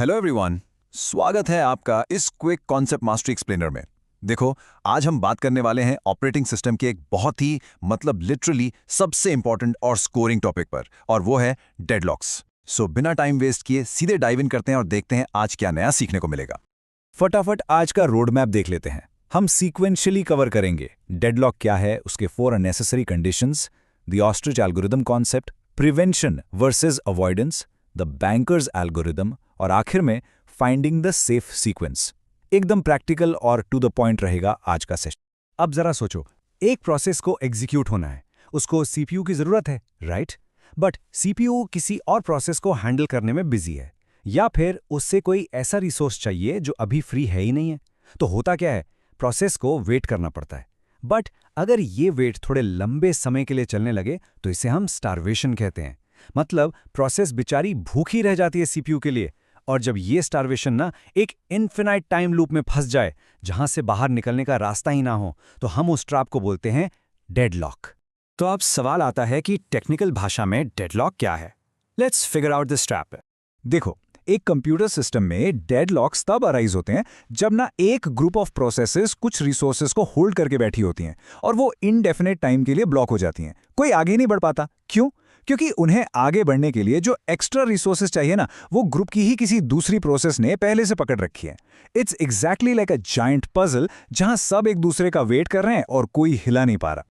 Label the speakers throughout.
Speaker 1: Hello everyone, स्वागत है आपका इस क्विक कॉन्सेप्ट मास्टरी एक्सप्लेनर में। देखो, आज हम बात करने वाले हैं ऑपरेटिंग सिस्टम के एक बहुत ही लिटरली सबसे इंपॉर्टेंट और स्कोरिंग टॉपिक पर, और वो है डेडलॉक्स। सो बिना टाइम वेस्ट किए सीधे डाइव इन करते हैं और देखते हैं आज क्या नया सीखने को मिलेगा।
Speaker 2: फटाफट आज का रोड मैप देख लेते हैं। हम सीक्वेंशियली कवर करेंगे डेडलॉक क्या है, उसके 4 unnecessary conditions, the ostrich algorithm concept, prevention versus avoidance, the bankers algorithm और आखिर में फाइंडिंग द सेफ सीक्वेंस। एकदम प्रैक्टिकल और टू द पॉइंट रहेगा आज का सेशन। अब जरा सोचो, एक प्रोसेस को एग्जीक्यूट होना है, उसको सीपीयू की जरूरत है, राइट? बट सीपीयू किसी और प्रोसेस को हैंडल करने में बिजी है, या फिर उससे कोई ऐसा रिसोर्स चाहिए जो अभी फ्री है ही नहीं है। तो होता क्या है, प्रोसेस को वेट करना पड़ता है। बट अगर ये वेट थोड़े लंबे समय के लिए चलने लगे तो इसे हम स्टार्वेशन कहते हैं। मतलब प्रोसेस बेचारी भूखी रह जाती है सीपीयू के लिए। और जब ये स्टार्वेशन ना एक इन्फिनाइट टाइम लूप में फंस जाए, जहां से बाहर निकलने का रास्ता ही ना हो, तो हम उस ट्रैप को बोलते हैं डेडलॉक। तो अब सवाल आता है कि टेक्निकल भाषा में डेडलॉक क्या है। Let's figure out this trap. देखो, एक कंप्यूटर सिस्टम में डेडलॉक्स तब अराइज होते हैं जब ना एक ग्रुप ऑफ प्रोसेसेस कुछ रिसोर्सेज को होल्ड करके बैठी होती हैं और वो इनडेफिनेट टाइम के लिए ब्लॉक हो जाती हैं। कोई आगे नहीं बढ़ पाता। क्यों? क्योंकि उन्हें आगे बढ़ने के लिए जो एक्स्ट्रा रिसोर्सेज चाहिए ना, वो ग्रुप की ही किसी दूसरी प्रोसेस ने पहले से पकड़ रखी है। It's exactly like a giant puzzle जहां सब एक दूसरे का वेट कर रहे हैं और कोई हिला नहीं पा रहा।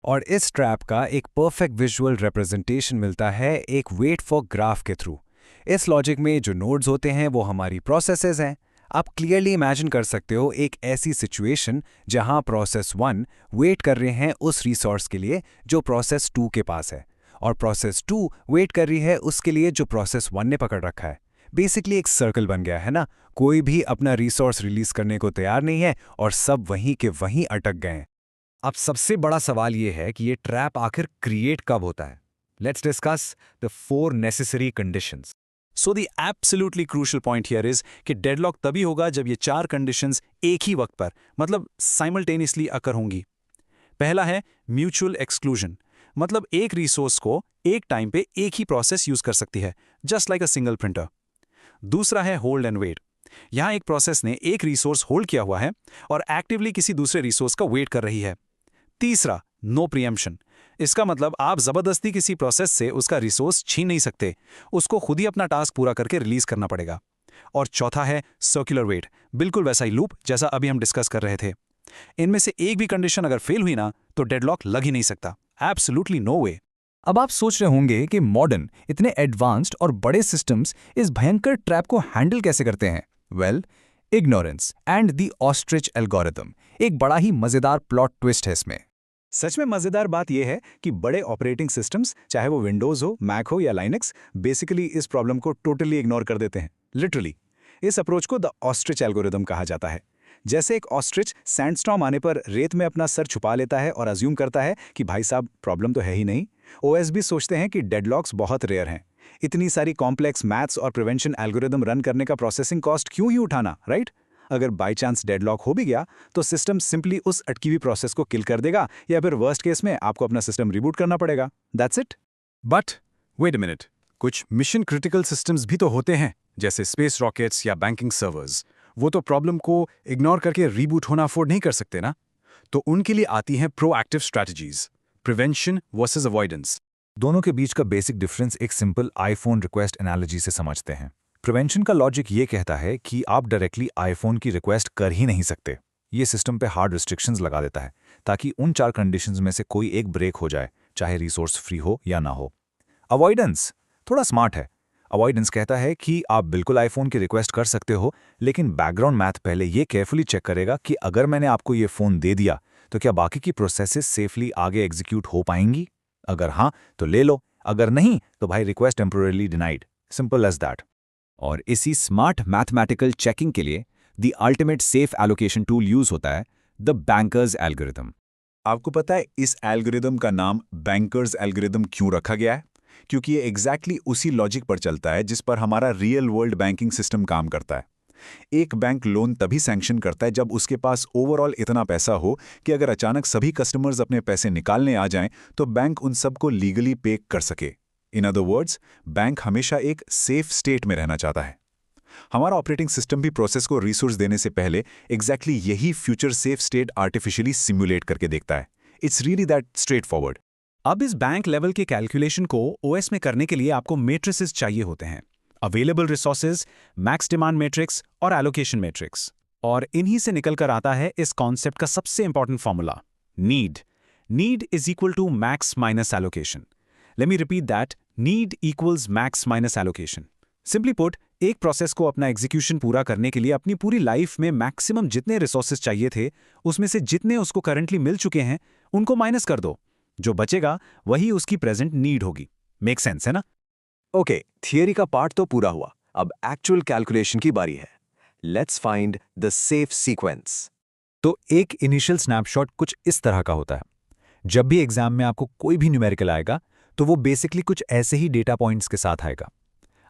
Speaker 2: और इस ट्रैप का एक परफेक्ट विजुअल रिप्रेजेंटेशन मिलता है एक वेट फॉर ग्राफ के थ्रू। इस लॉजिक में जो नोड्स होते हैं वो हमारी प्रोसेसेस हैं। आप क्लियरली इमेजिन कर सकते हो एक ऐसी सिचुएशन जहां प्रोसेस 1 वेट कर रहे हैं उस रिसोर्स के लिए जो प्रोसेस 2 के पास है, और प्रोसेस 2 वेट कर रही है उसके लिए जो प्रोसेस 1 ने पकड़ रखा है। बेसिकली एक सर्कल बन गया है ना। कोई भी अपना रिसोर्स रिलीज करने को तैयार नहीं है और सब वहीं के वहीं अटक गए हैं। अब सबसे बड़ा सवाल ये है कि ये ट्रैप आखिर क्रिएट कब होता है। Let's discuss the 4 necessary conditions. So the absolutely crucial point here is कि डेडलॉक तभी होगा जब ये 4 कंडीशंस एक ही वक्त पर, मतलब साइमल्टेनियसली अकर होंगी। पहला है म्यूचुअल एक्सक्लूजन, मतलब एक रिसोर्स को एक टाइम पे एक ही प्रोसेस यूज कर सकती है, just like a single printer. दूसरा है होल्ड एंड वेट। यहां एक प्रोसेस ने एक रिसोर्स होल्ड किया हुआ है और एक्टिवली किसी दूसरे रिसोर्स का वेट कर रही है। तीसरा, नो प्रीएम्पशन। इसका मतलब आप जबरदस्ती किसी प्रोसेस से उसका रिसोर्स छीन नहीं सकते, उसको खुद ही अपना टास्क पूरा करके रिलीज करना पड़ेगा। और चौथा है सर्कुलर वेट, बिल्कुल वैसा ही लूप जैसा अभी हम डिस्कस कर रहे थे। इनमें से एक भी कंडीशन अगर फेल हुई ना, तो डेडलॉक लग ही नहीं सकता। एब्सोल्युटली नो वे। अब आप सोच रहे होंगे कि मॉडर्न इतने एडवांस्ड और बड़े सिस्टम्स इस भयंकर ट्रैप को हैंडल कैसे करते हैं। Well, ignorance and the ostrich algorithm एक बड़ा ही मजेदार प्लॉट ट्विस्ट है इसमें। सच में मजेदार बात यह है कि बड़े ऑपरेटिंग सिस्टम्स, चाहे वो विंडोज हो, मैक हो या लाइनक्स, बेसिकली इस प्रॉब्लम को टोटली इग्नोर कर देते हैं। लिटरली इस अप्रोच को द ऑस्ट्रिच एल्गोरिथम कहा जाता है। जैसे एक ऑस्ट्रिच सैंडस्टॉर्म आने पर रेत में अपना सर छुपा लेता है और अज्यूम करता है कि भाई साहब प्रॉब्लम तो है ही नहीं, ओएस भी सोचते हैं कि डेडलॉक्स बहुत रेयर हैं। इतनी सारी कॉम्प्लेक्स मैथ्स और प्रिवेंशन एल्गोरिथम रन करने का प्रोसेसिंग कॉस्ट क्यों ही उठाना, राइट? अगर बाय चांस डेडलॉक हो भी गया तो सिस्टम सिंपली उस अटकी हुई प्रोसेस को किल कर देगा, या फिर वर्स्ट केस में आपको अपना सिस्टम रिबूट करना पड़ेगा। That's it. But wait a minute, कुछ मिशन क्रिटिकल सिस्टम्स भी तो होते हैं, जैसे स्पेस रॉकेट्स या बैंकिंग सर्वर्स। वो तो प्रॉब्लम को इग्नोर करके रीबूट होना अफोर्ड नहीं कर सकते ना। तो उनके लिए आती हैं proactive strategies, prevention versus avoidance. दोनों के बीच का बेसिक डिफरेंस एक सिंपल आईफोन रिक्वेस्ट एनालॉजी से समझते हैं। प्रिवेंशन का लॉजिक ये कहता है कि आप डायरेक्टली आईफोन की रिक्वेस्ट कर ही नहीं सकते। ये सिस्टम पे हार्ड रिस्ट्रिक्शंस लगा देता है ताकि उन 4 कंडीशंस में से कोई एक ब्रेक हो जाए, चाहे रिसोर्स फ्री हो या ना हो। अवॉइडेंस थोड़ा स्मार्ट है। अवॉइडेंस कहता है कि आप बिल्कुल आईफोन की रिक्वेस्ट कर सकते हो, लेकिन बैकग्राउंड मैथ पहले ये केयरफुली चेक करेगा कि अगर मैंने आपको ये फ़ोन दे दिया तो क्या बाकी की प्रोसेसेस सेफली आगे एग्जीक्यूट हो पाएंगी। अगर हाँ तो ले लो, अगर नहीं तो भाई request temporarily denied. Simple as that. और इसी स्मार्ट मैथमेटिकल चेकिंग के लिए the ultimate safe allocation tool use होता है, द बैंकर्स एल्गोरिथम। आपको पता है इस एल्गोरिथम का नाम बैंकर्स एल्गोरिथम क्यों रखा गया है? क्योंकि ये एग्जैक्टली उसी लॉजिक पर चलता है जिस पर हमारा रियल वर्ल्ड बैंकिंग सिस्टम काम करता है। एक बैंक लोन तभी सैंक्शन करता है जब उसके पास ओवरऑल इतना पैसा हो कि अगर अचानक सभी कस्टमर्स अपने पैसे निकालने आ जाएं तो बैंक उन सबको लीगली पे कर सके। इन अदर वर्ड्स, बैंक हमेशा एक सेफ स्टेट में रहना चाहता है। हमारा ऑपरेटिंग सिस्टम भी प्रोसेस को रिसोर्स देने से पहले एग्जैक्टली यही future safe state artificially simulate करके देखता है। It's really that straight forward.
Speaker 3: अब इस बैंक लेवल के कैलकुलेशन को ओएस में करने के लिए आपको मेट्रिसेस चाहिए होते हैं, available resources, max demand matrix और एलोकेशन मैट्रिक्स। और इन्हीं से निकल कर आता है इस कॉन्सेप्ट का सबसे important formula, need. Need is equal to max minus allocation. Let me repeat that, need equals max minus allocation. Simply put, एक प्रोसेस को अपना एग्जीक्यूशन पूरा करने के लिए अपनी पूरी लाइफ में मैक्सिमम जितने रिसोर्सेज चाहिए थे, उसमें से जितने उसको करंटली मिल चुके हैं उनको माइनस कर दो। जो बचेगा वही उसकी प्रेजेंट नीड होगी। मेक सेंस है ना?
Speaker 1: ओके, थियरी का पार्ट तो पूरा हुआ, अब एक्चुअल कैलकुलेशन की बारी है। Let's find the safe sequence.
Speaker 2: तो एक इनिशियल स्नैपशॉट कुछ इस तरह का होता है। जब भी एग्जाम में आपको कोई भी न्यूमेरिकल आएगा तो वो बेसिकली कुछ ऐसे ही डेटा पॉइंट्स के साथ आएगा।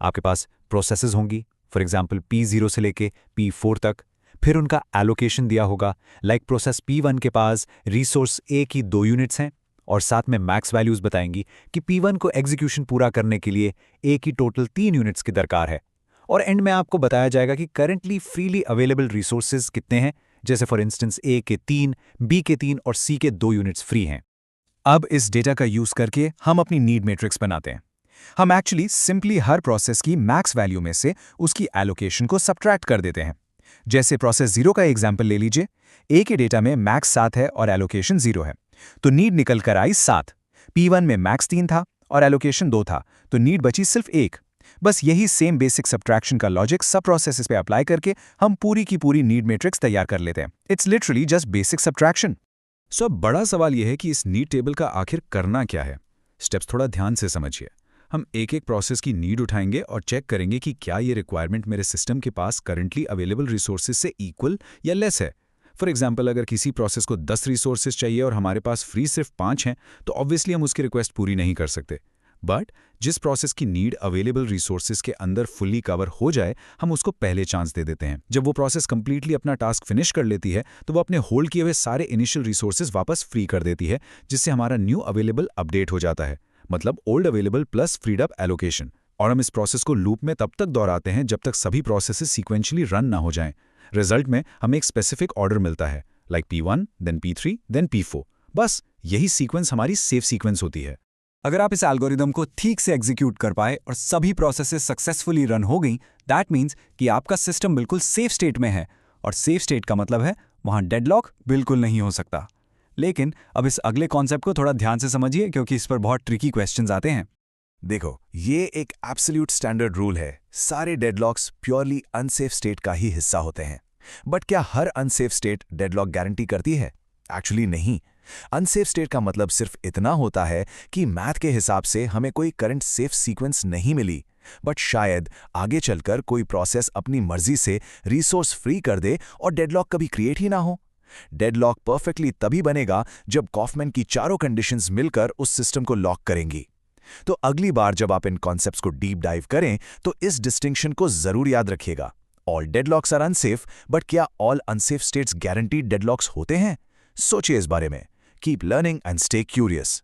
Speaker 2: आपके पास प्रोसेसेस होंगी, फॉर एग्जांपल P0 से लेके P4 तक, फिर उनका एलोकेशन दिया होगा। लाइक प्रोसेस P1 के पास रिसोर्स A की 2 यूनिट्स हैं और साथ में मैक्स वैल्यूज बताएंगी कि P1 को एग्जीक्यूशन पूरा करने के लिए A की टोटल 3 यूनिट्स की दरकार है। और एंड में आपको बताया जाएगा कि करंटली फ्रीली अवेलेबल रिसोर्सेज कितने हैं, जैसे फॉर इंस्टेंस A के 3, B के 3 और C के 2 यूनिट्स फ्री हैं।
Speaker 1: अब इस डेटा का यूज करके हम अपनी नीड मैट्रिक्स बनाते हैं। हम एक्चुअली सिंपली हर प्रोसेस की मैक्स वैल्यू में से उसकी एलोकेशन को सब्ट्रैक्ट कर देते हैं। जैसे प्रोसेस 0 का एग्जाम्पल ले लीजिए। ए के डेटा में मैक्स 7 है और एलोकेशन 0 है, तो नीड निकल कर आई 7। P1 में मैक्स 3 था और एलोकेशन 2 था, तो नीड बची सिर्फ 1। बस यही सेम बेसिक सब्ट्रैक्शन का लॉजिक सब प्रोसेसेस पे अप्लाई करके हम पूरी की पूरी नीड मैट्रिक्स तैयार कर लेते हैं। It's literally just basic subtraction.
Speaker 2: So अब बड़ा सवाल यह है कि इस नीड टेबल का आखिर करना क्या है। स्टेप्स थोड़ा ध्यान से समझिए। हम एक एक प्रोसेस की नीड उठाएंगे और चेक करेंगे कि क्या ये रिक्वायरमेंट मेरे सिस्टम के पास करंटली अवेलेबल रिसोर्सेज से इक्वल या लेस है। फॉर एग्जाम्पल, अगर किसी प्रोसेस को 10 रिसोर्सेज चाहिए और हमारे पास फ्री सिर्फ 5 हैं, तो ऑब्वियसली हम उसकी रिक्वेस्ट पूरी नहीं कर सकते। बट जिस प्रोसेस की नीड अवेलेबल रिसोर्सेज के अंदर फुल्ली कवर हो जाए, हम उसको पहले चांस दे देते हैं। जब वो प्रोसेस कंप्लीटली अपना टास्क फिनिश कर लेती है, तो वो अपने होल्ड किए हुए सारे इनिशियल रिसोर्सेज वापस फ्री कर देती है, जिससे हमारा न्यू अवेलेबल अपडेट हो जाता है, मतलब old available plus freed up allocation. और हम इस प्रोसेस को लूप में तब तक दोहराते हैं जब तक सभी प्रोसेसेस सीक्वेंशियली रन ना हो जाएं। रिजल्ट में हमें एक स्पेसिफिक ऑर्डर मिलता है, like P1, then P3, then P4। बस यही सीक्वेंस हमारी सेफ सीक्वेंस होती है।
Speaker 3: अगर आप इस एल्गोरिदम को ठीक से एग्जीक्यूट कर पाए और सभी प्रोसेसेस सक्सेसफुली रन हो गई, दैट मीन्स कि आपका सिस्टम बिल्कुल सेफ स्टेट में है। और सेफ स्टेट का मतलब है वहां डेडलॉक बिल्कुल नहीं हो सकता। लेकिन अब इस अगले कॉन्सेप्ट को थोड़ा ध्यान से समझिए, क्योंकि इस पर बहुत ट्रिकी क्वेश्चंस आते हैं।
Speaker 1: देखो, ये एक एब्सोल्यूट स्टैंडर्ड रूल है। सारे डेडलॉक्स प्योरली अनसेफ स्टेट का ही हिस्सा होते हैं। बट क्या हर अनसेफ स्टेट डेडलॉक गारंटी करती है? एक्चुअली नहीं। अनसेफ स्टेट का मतलब सिर्फ इतना होता है कि मैथ के हिसाब से हमें कोई करंट सेफ सीक्वेंस नहीं मिली, बट शायद आगे चलकर कोई प्रोसेस अपनी मर्जी से रिसोर्स फ्री कर दे और डेडलॉक कभी क्रिएट ही ना हो। डेडलॉक परफेक्टली तभी बनेगा जब कॉफमैन की चारों कंडीशंस मिलकर उस सिस्टम को लॉक करेंगी। तो अगली बार जब आप इन कॉन्सेप्ट्स को डीप डाइव करें, तो इस डिस्टिंक्शन को जरूर याद रखिएगा। All deadlocks are unsafe, but क्या all unsafe states guaranteed deadlocks होते हैं? सोचिए इस बारे में। Keep learning and stay curious.